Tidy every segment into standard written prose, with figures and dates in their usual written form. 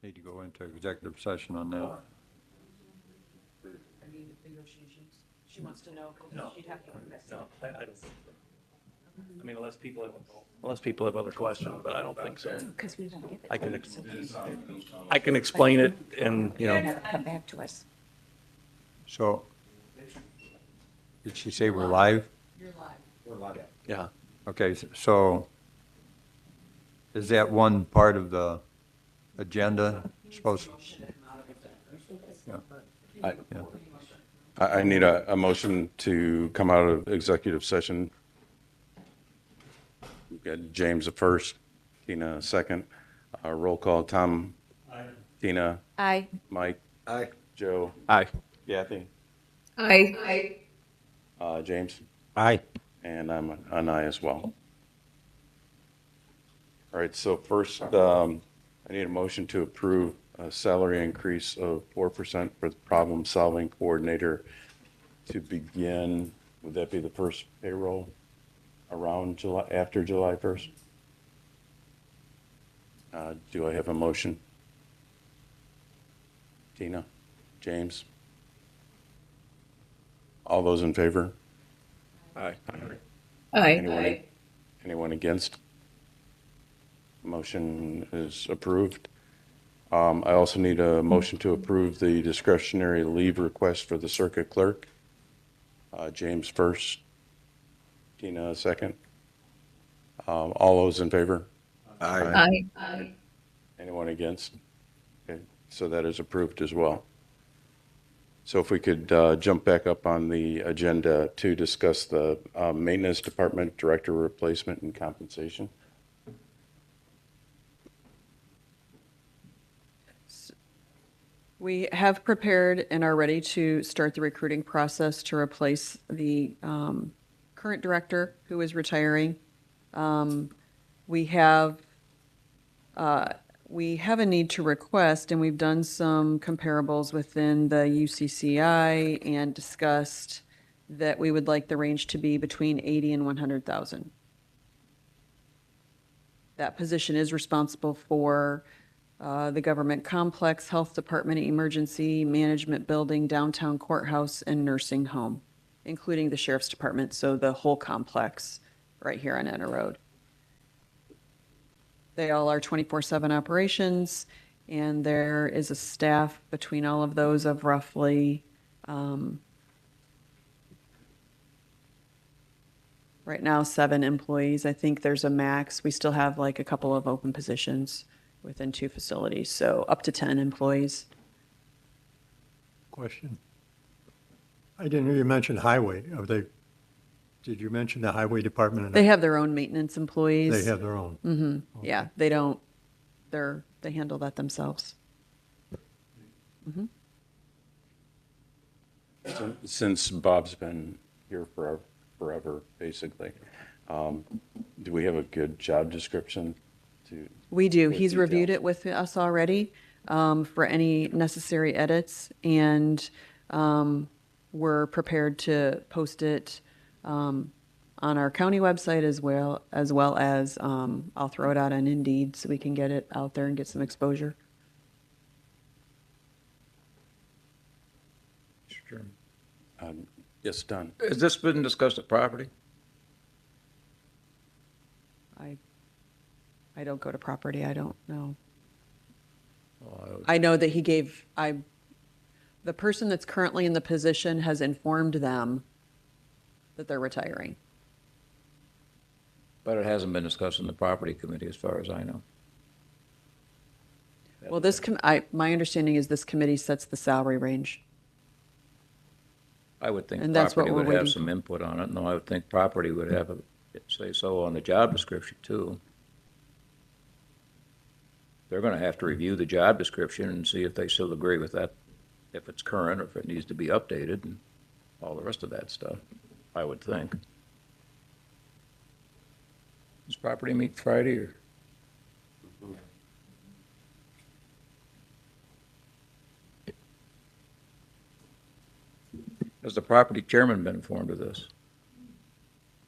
Need to go into executive session on that. I mean, negotiations. She wants to know, because she'd have to invest. No, I don't. I mean, unless people have other questions, but I don't think so. Because we don't give it. I can explain it and, Come back to us. So, did she say we're live? You're live. yeah. Okay, so is that one part of the agenda supposed? I, Yeah. I need a motion to come out of executive session. We've got James the first, Tina a second. Roll call, Tom. Aye. Tina. Aye. Mike. Aye. Joe. Aye. Kathy. Aye. James. Aye. And I'm an aye as well. All right, so first, I need a motion to approve a salary increase of 4% for the problem-solving coordinator to begin, would that be the first payroll around July, after July 1st? Do I have a motion? Tina? James? All those in favor? Aye. Anyone against? Motion is approved. I also need a motion to approve the discretionary leave request for the circuit clerk. James first, Tina second. All those in favor? Aye. Anyone against? Okay, so that is approved as well. So if we could jump back up on the agenda to discuss the maintenance department director replacement and compensation. We have prepared and are ready to start the recruiting process to replace the current director who is retiring. We have a need to request, and we've done some comparables within the UCCI and discussed that we would like the range to be between 80 and 100,000. That position is responsible for the government complex, health department, emergency management building, downtown courthouse, and nursing home, including the sheriff's department, so the whole complex right here on Anna Road. They all are 24/7 operations, and there is a staff between all of those of roughly, right now, 7 employees. I think there's a max. We still have like a couple of open positions within 2 facilities, so up to 10 employees. Question. I didn't hear you mention highway. Did you mention the highway department? They have their own maintenance employees. They have their own. Okay. Yeah, they handle that themselves. Since Bob's been here forever, basically, do we have a good job description to? We do. with He's reviewed detail? it with us already for any necessary edits, and we're prepared to post it on our county website as well as I'll throw it out on Indeed so we can get it out there and get some exposure. Mr. Chairman. Yes, Don. Has this been discussed at property? I don't go to property. I don't know. Well, I know that the person that's currently in the position has informed them that they're retiring. But it hasn't been discussed in the property committee as far as I know. Well, my understanding is this committee sets the salary range. I would think And that's what property we're would have waiting some input on it. No, I would think property would have a say so on the job description too. They're gonna have to review the job description and see if they still agree with that, if it's current or if it needs to be updated and all the rest of that stuff, I would think. Does property meet Friday or? Has the property chairman been informed of this?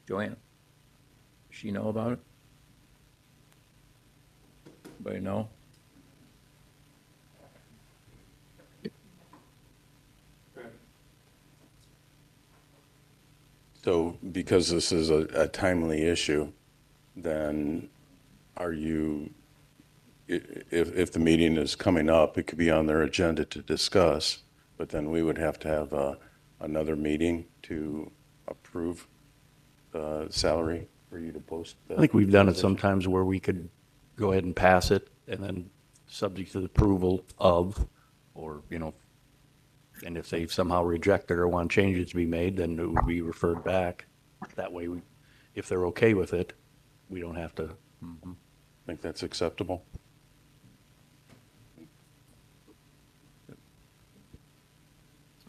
Joanne? Does she know about it? Anybody know? because this is a timely issue, then are you, if the meeting is coming up, it could be on their agenda to discuss, but then we would have to have another meeting to approve the salary for you to post. I think we've done it sometimes where we could go ahead and pass it and then subject to the approval of, or, and if they somehow reject it or want changes to be made, then it would be referred back. That way, if they're okay with it, we don't have to. Think that's acceptable?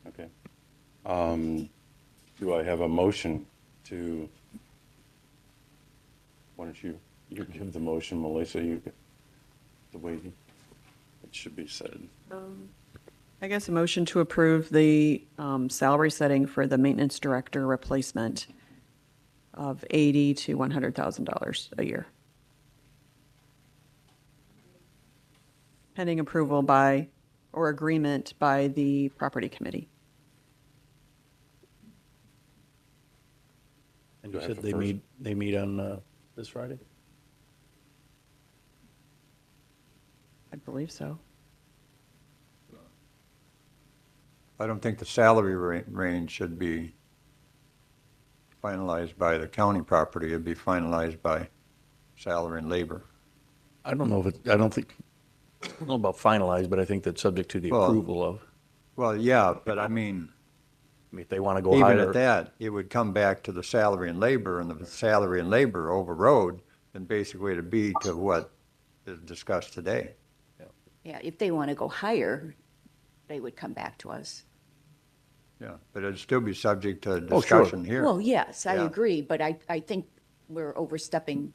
Okay. Do I have a motion to, why don't you give the motion, Melissa, the way it should be said. I guess a motion to approve the salary setting for the maintenance director replacement of $80,000 to $100,000 a year. Pending approval by, or agreement by the property committee. And Do you I have said a first? they meet on this Friday? I believe so. I don't think the salary range should be finalized by the county property. It'd be finalized by salary and labor. I don't know I don't know about finalized, but I think that's subject to the Well, approval of, Well, yeah, but I mean, if they want to go even higher. at that, it would come back to the salary and labor, and if the salary and labor overrode, then basically it'd be to what is discussed today. Yeah, if they want to go higher, they would come back to us. Yeah, but it'd still be subject to Oh, sure. discussion here. Well, yes, I Yeah. agree, but I think we're overstepping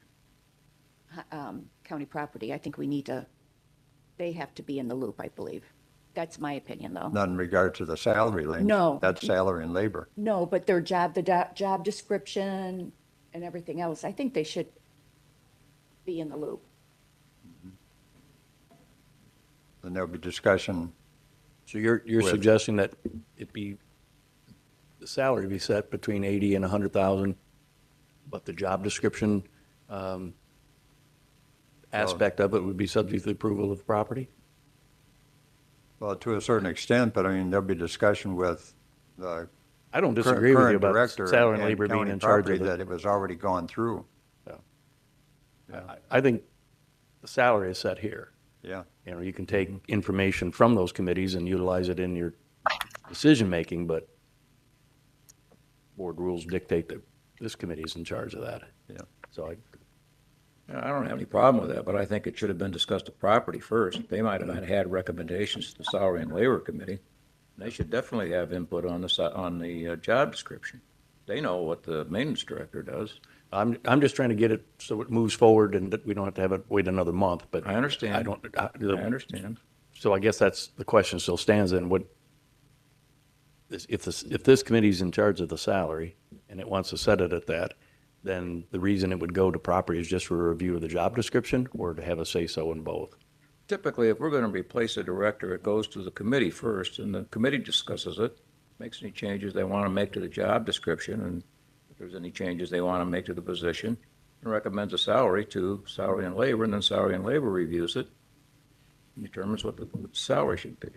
county property. I think they have to be in the loop, I believe. That's my opinion, though. Not in regard to the salary range. No. That's salary and labor. No, but their job, job description and everything else, I think they should be in the loop. Then there'll be discussion. So you're With- suggesting that the salary be set between 80 and 100,000, but the job description aspect of it would be subject to the approval of the property? Well, to a certain extent, but I mean, there'll be discussion with the I don't disagree with you current about director salary and and labor being county in charge property of that it. it was already gone through. I think the salary is set here. Yeah, You can take information from those committees and utilize it in your decision-making, but board rules dictate that this committee is in charge of that. yeah. So I don't have any problem with that, but I think it should have been discussed at property first. They might have had recommendations to the Salary and Labor Committee. They should definitely have input on the job description. They know what the maintenance director does. I'm just trying to get it so it moves forward and that we don't have to have it wait another month, but. I understand. I I understand. So I guess that's, the question still stands then, if this committee's in charge of the salary and it wants to set it at that, then the reason it would go to property is just for a review of the job description or to have a say-so in both? Typically, if we're going to replace a director, it goes to the committee first, and the committee discusses it, makes any changes they want to make to the job description, and if there's any changes they want to make to the position, and recommends a salary to Salary and Labor, and then Salary and Labor reviews it and determines what the salary should be.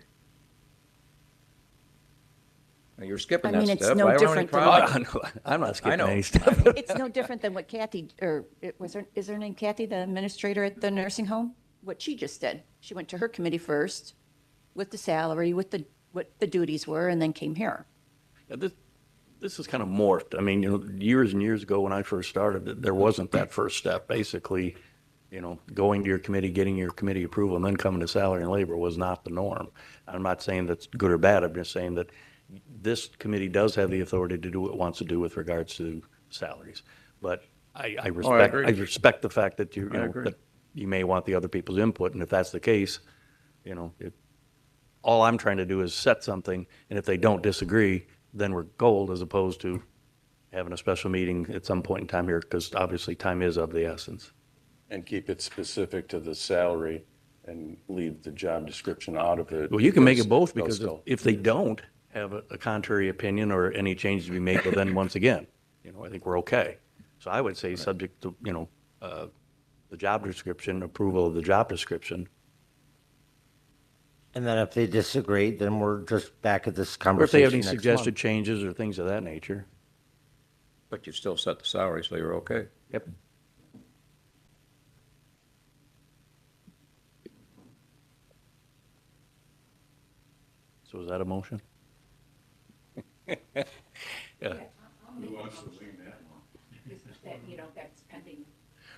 Now, you're skipping I that mean, it's step. no I don't have any different than problem. what- I'm not skipping know. any step. It's no different than what Kathy, is her name Kathy, the administrator at the nursing home? What she just did. She went to her committee first with the salary, what the duties were, and then came here. Yeah, this is kind of morphed. I mean, years and years ago when I first started, there wasn't that first step. Basically, going to your committee, getting your committee approval, and then coming to Salary and Labor was not the norm. I'm not saying that's good or bad. I'm just saying that this committee does have the authority to do what it wants to do with regards to salaries. But I respect, agree. I respect the fact that I agree. that you may want the other people's input, and if that's the case, all I'm trying to do is set something, and if they don't disagree, then we're gold, as opposed to having a special meeting at some point in time here, because obviously time is of the essence. And keep it specific to the salary and leave the job description out of it. Well, you can make it because both, they'll because still- if they don't have a contrary opinion or any changes to be made, well, then once again, I think we're okay. So I would say, subject to, the job description, approval of the job description. And then if they disagree, then we're just back at this Or if conversation they have any next suggested month. changes or things of that nature. But you still set the salary, so you're okay. Yep. So is that a motion? Yeah. That's pending.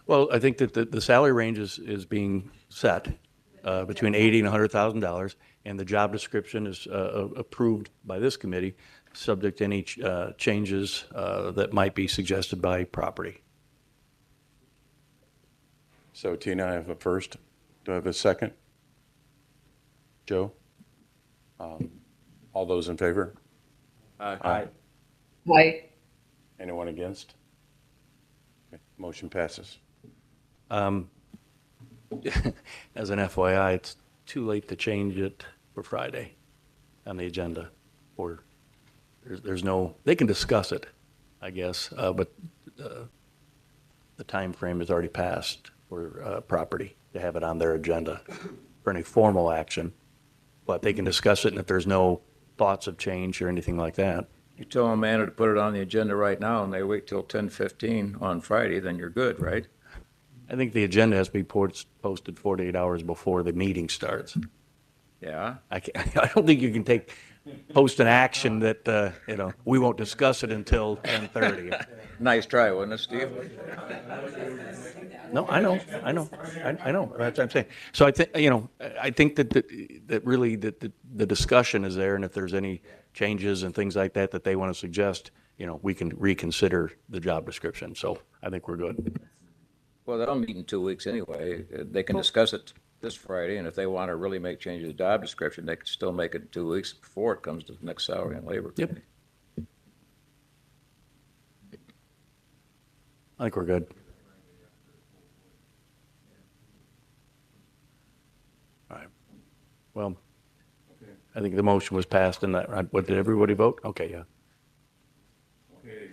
Well, I think that the salary range is being set between $80,000 and $100,000, and the job description is approved by this committee, subject to any changes that might be suggested by property. So Tina, I have a first. Do I have a second? Joe? All those in favor? Aye. Aye. Anyone against? Okay, motion passes. As an FYI, it's too late to change it for Friday on the agenda, or there's no, they can discuss it, I guess, but the time frame has already passed for property to have it on their agenda for any formal action, but they can discuss it, and if there's no thoughts of change or anything like that. You tell Amanda to put it on the agenda right now, and they wait till 10:15 on Friday, then you're good, right? I think the agenda has to be posted 48 hours before the meeting starts. Yeah? I don't think you can post an action that, we won't discuss it until 10:30. Nice try, wasn't it, Steve? No, I know. I know. That's what I'm saying. So I think that really the discussion is there, and if there's any changes and things like that they want to suggest, we can reconsider the job description. So I think we're good. Well, they'll meet in 2 weeks anyway. They can discuss it this Friday, and if they want to really make changes to the job description, they can still make it in 2 weeks before it comes to the next salary and labor Yep. committee. I think we're good. All right. Well, I think the motion was passed, and what, did everybody vote? Okay, yeah. Okay,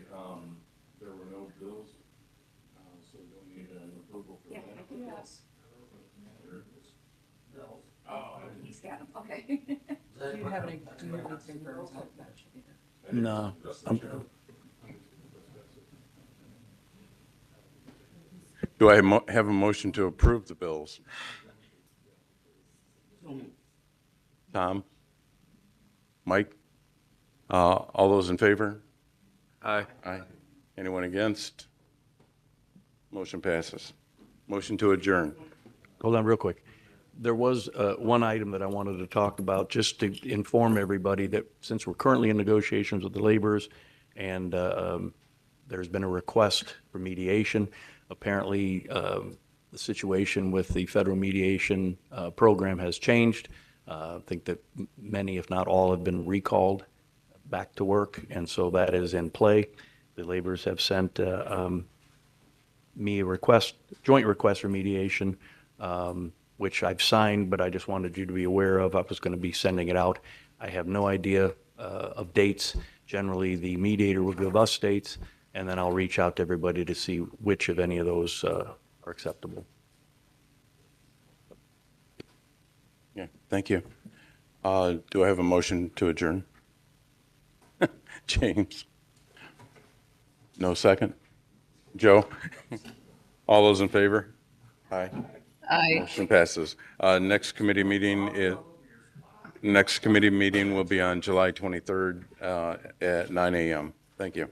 there were no bills, so we don't need an approval for that. He's got them, okay. Do you have any concerns? No. Do I have a motion to approve the bills? Tom? Mike? All those in favor? Aye. Aye. Anyone against? Motion passes. Motion to adjourn. Hold on real quick. There was one item that I wanted to talk about, just to inform everybody that since we're currently in negotiations with the laborers, and there's been a request for mediation. Apparently, the situation with the federal mediation program has changed. I think that many, if not all, have been recalled back to work, and so that is in play. The laborers have sent me a joint request for mediation, which I've signed, but I just wanted you to be aware of. I was going to be sending it out. I have no idea of dates. Generally, the mediator will give us dates, and then I'll reach out to everybody to see which of any of those are acceptable. Yeah, thank you. Do I have a motion to adjourn? James? No second? Joe? All those in favor? Aye. Aye. Motion passes. Next committee meeting will be on July 23rd at 9 a.m. Thank you.